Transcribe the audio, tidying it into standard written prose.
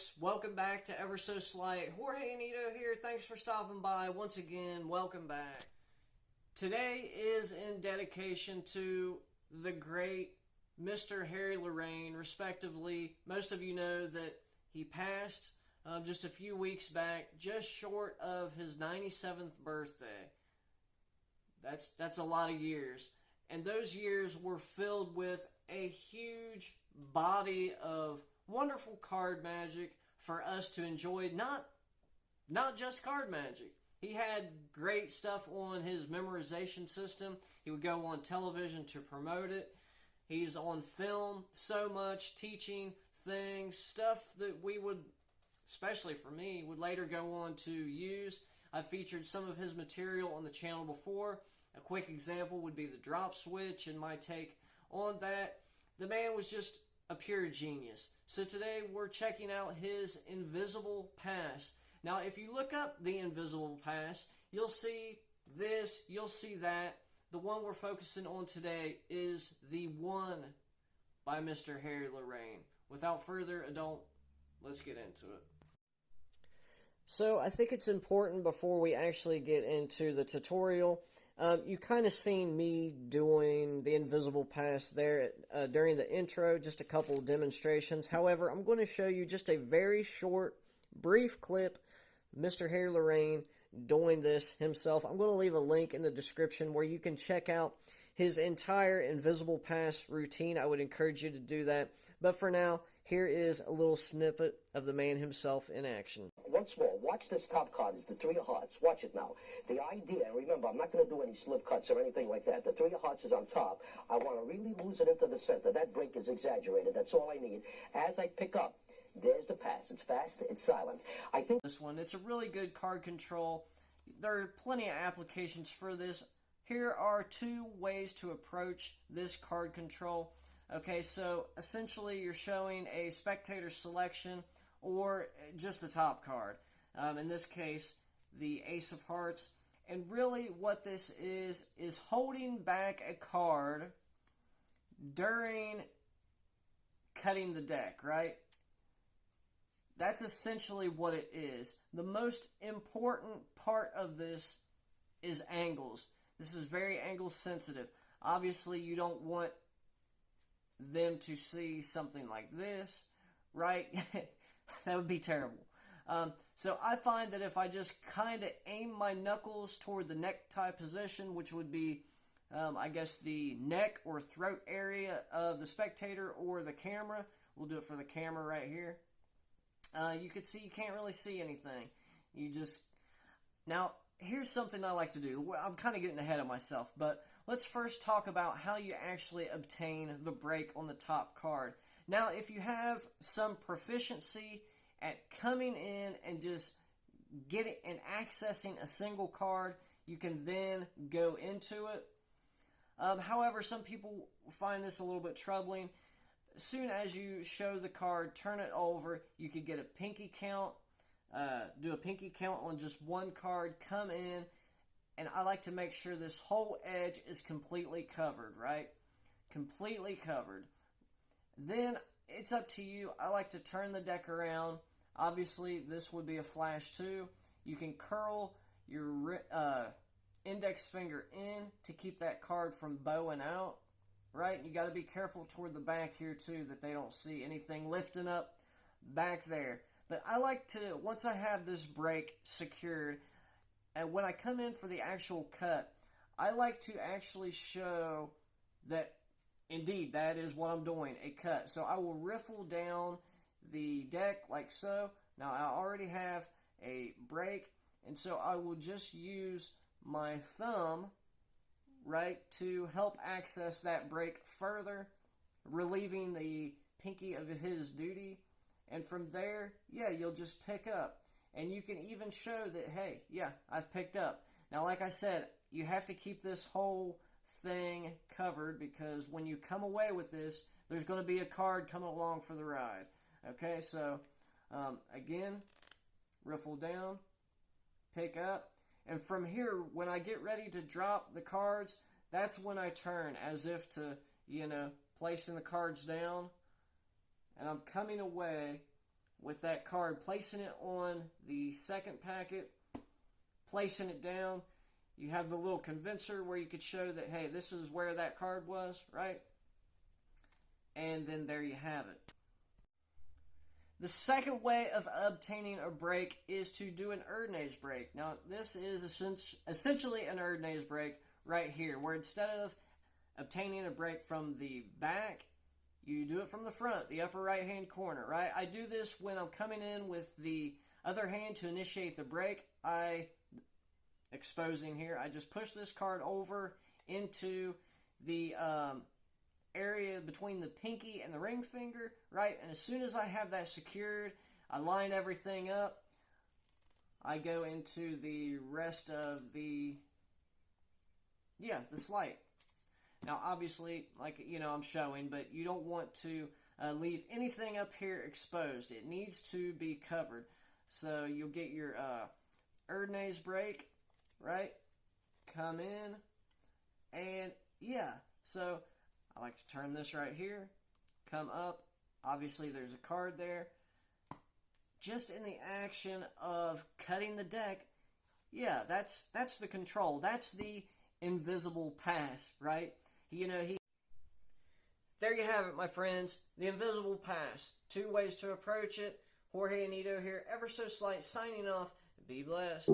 folks. Welcome back to Ever So Sleight. Jorge and Ito here. Thanks for stopping by. Once again, welcome back. Today is in dedication to the great Mr. Harry Lorayne, respectively. Most of you know that he passed just a few weeks back, just short of his 97th birthday. That's a lot of years. And those years were filled with a huge body of wonderful card magic for us to enjoy. Not just card magic. He had great stuff on his memorization system. He would go on television to promote it. He's on film so much, teaching things, stuff that we would, especially for me, would later go on to use. I've featured some of his material on the channel before. A quick example would be the drop switch and my take on that. The man was just a pure genius. So today we're checking out his invisible pass. Now if you look up the invisible pass, you'll see this, you'll see that. The one we're focusing on today is the one by Mr. Harry Lorayne. Without further ado, let's get into it. So I think it's important before we actually get into the tutorial. You kind of seen me doing the invisible pass there during the intro, just a couple of demonstrations. However, I'm going to show you just a very short, brief clip of Mr. Harry Lorayne doing this himself. I'm going to leave a link in the description where you can check out his entire invisible pass routine. I would encourage you to do that. But for now, here is a little snippet of the man himself in action. Once more, watch this top card. It's the three of hearts. Watch it now. The idea, and remember, I'm not going to do any slip cuts or anything like that. The three of hearts is on top. I want to really lose it into the center. That break is exaggerated. That's all I need. As I pick up, there's the pass. It's fast. It's silent. I think this one, it's a really good card control. There are plenty of applications for this. Here are two ways to approach this card control. Okay, so essentially you're showing a spectator selection or just the top card. In this case, the Ace of Hearts. And really what this is holding back a card during cutting the deck, right? That's essentially what it is. The most important part of this is angles. This is very angle sensitive. Obviously, you don't want them to see something like this, right? That would be terrible. So I find that if I just kind of aim my knuckles toward the necktie position, which would be, I guess, the neck or throat area of the spectator or the camera. We'll do it for the camera right here. You can see you can't really see anything. Now, here's something I like to do. I'm kind of getting ahead of myself, but let's first talk about how you actually obtain the break on the top card. Now, if you have some proficiency at coming in and just getting and accessing a single card, you can then go into it. However, some people find this a little bit troubling. As soon as you show the card, turn it over, you could get a pinky count, do a pinky count on just one card, come in, and I like to make sure this whole edge is completely covered, right? Completely covered. Then it's up to you. I like to turn the deck around. Obviously, this would be a flash too. You can curl your index finger in to keep that card from bowing out, right? You got to be careful toward the back here too that they don't see anything lifting up back there. But I like to, once I have this break secured, and when I come in for the actual cut, I like to actually show that indeed that is what I'm doing, a cut. So I will riffle down the deck like so. Now I already have a break, and so I will just use my thumb, right, to help access that break further, relieving the pinky of his duty. And from there, yeah, you'll just pick up. And you can even show that, hey, yeah, I've picked up. Now, like I said, you have to keep this whole thing covered because when you come away with this, there's going to be a card coming along for the ride. Okay, so again, riffle down, pick up. And from here, when I get ready to drop the cards, that's when I turn as if to, placing the cards down. And I'm coming away with that card, placing it on the second packet, placing it down. You have the little convincer where you could show that, hey, this is where that card was, right? And then there you have it. The second way of obtaining a break is to do an Remedies break. Now, this is essentially an Remedies break right here, where instead of obtaining a break from the back, you do it from the front, the upper right-hand corner, right? I do this when I'm coming in with the other hand to initiate the break. Exposing here, I just push this card over into the area between the pinky and the ring finger, right? And as soon as I have that secured, I line everything up. I go into the rest of the Sleight. Now, obviously, like, I'm showing, but you don't want to leave anything up here exposed. It needs to be covered. So you'll get your Remedies break, right? Come in, and so I like to turn this right here, come up. Obviously, there's a card there. Just in the action of cutting the deck, that's the control. That's the invisible pass, right? There you have it, my friends. The invisible pass. 2 ways to approach it. Jorge Anito here, ever so slight, signing off. Be blessed.